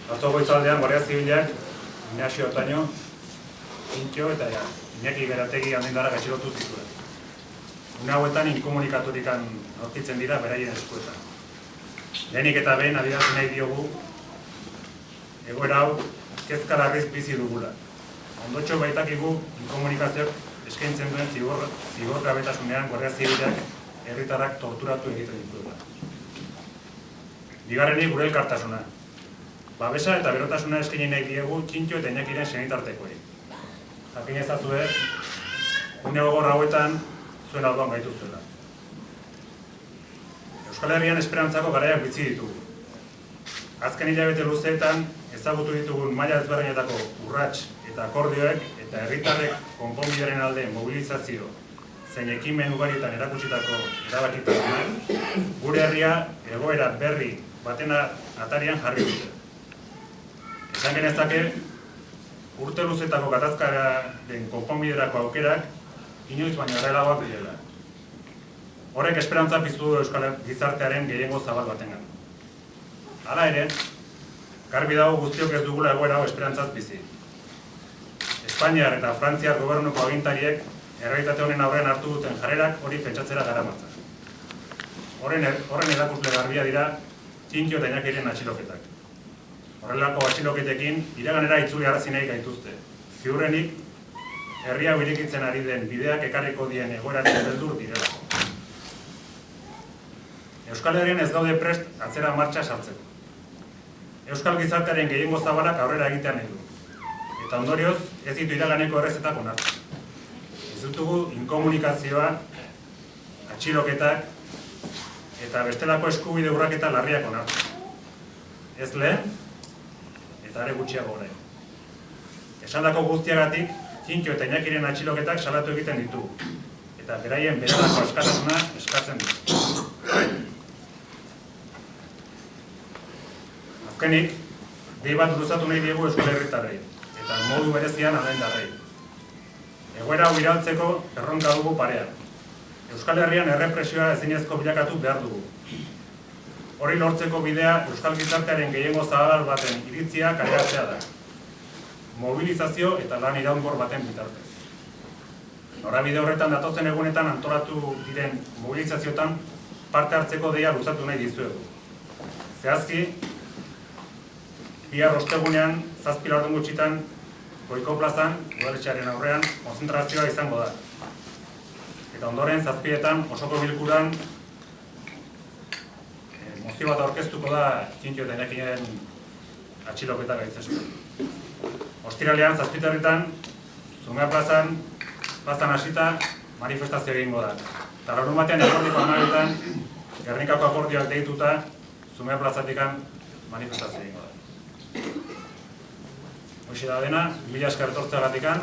Atzo goizaldean Guardia Zibilak Ignacio Otaño, Intxo eta Iñaki Berategi handiendarrak atxilotu zituen. Une hauetan inkomunikaturik aurkitzen dira beraien eskuetan. Lehenik eta behin adierazi nahi diogu egoera hau kezkagarriz bizi dugula. Ondotxo baitakigu inkomunikazioak eskaintzen duen zigorgabetasunean Guardia Zibilak herritarrak torturatu egiten dituela. Bigarrenik gure elkartasuna. Babesa eta berotasuna eskaini nahi diegu Txintxo eta Iñakiren senitartekoei. Jakin ezazue, une gogor hauetan zuen alboan gaituzuela. Euskal Herrian esperantzako garaiak bizi ditugu. Azken hilabete luzeetan ezagutu ditugun maila ezberdinetako urrats eta akordioek eta herritarrek konponbidearen alde mobilizazio zein ekimen ugaritan erakutsitako erabakitasunak gure herria egoera berri baten atarian jarri dute. Esan genezake, urte luzetako gatazkaren konponbiderako aukerak inoiz baino errealagoak direla. Horrek esperantza piztu du euskal gizartearen gehiengo zabal batengan. Hala ere, garbi dago guztiok ez dugula egoera hau esperantzaz bizi. Espainiar eta Frantziar gobernuko agintariek errealitate honen aurrean hartu duten jarrerak hori pentsatzera garamatza. Horren erakusle garbia dira Txintxo eta Iñakiren atxiloketak. Horrelako atxiloketekin iraganera itzuli arazi nahi gaituzte. Ziurrenik, herria irekitzen ari den bideak ekarriko dien egoeraren beldur direlako. Euskal Herrian ez gaude prest atzera martxa sartzeko. Euskal gizartearen gehiengo zabalak aurrera egitea nahi du. Eta ondorioz, ez ditu iraganeko errezetak onartu. Ez dutugu inkomunikazioa, atxiloketak eta bestelako eskubide urraketa larriak onartu. Ez lehen, eta are gutxiago orain. Esandako guztiagatik, Txintxo eta Iñakiren atxiloketak salatu egiten ditugu, eta beraien berelako askatasuna eskatzen ditu. Azkenik, dei bat luzatu nahi diegu Euskal Herritarrei, eta modu berezian agendarrei. Egoera hau irautzeko erronka dugu parean. Euskal Herrian errepresioa ezinezko bilakatu behar dugu. Hori lortzeko bidea Euskal Gizartearen gehiengo zabal baten iritzia kaleratzea da. Mobilizazio eta lan iraunkor baten bitartez. Norabide horretan datozen egunetan antolatu diren mobilizazioetan parte hartzeko deia luzatu nahi dizuegu. Zehazki, bihar ostegunean 7 ordun gutxitan Goiko plazan, udaletxearen aurrean, konzentrazioa izango da. Eta ondoren 7etan osoko bilkuran mozio bat aurkeztuko da Txintxo eta Iñakiren atxiloketa gaitzestu. Ostiralean 7etan Zumea plazan hasita manifestazio egingo da. Eta larunbatean eguerdiko 12etan Gernikako akordioak deituta Zumea plazatikan manifestazio egingo da. Hoxe da dena, 1000 esker etortzeagatikan.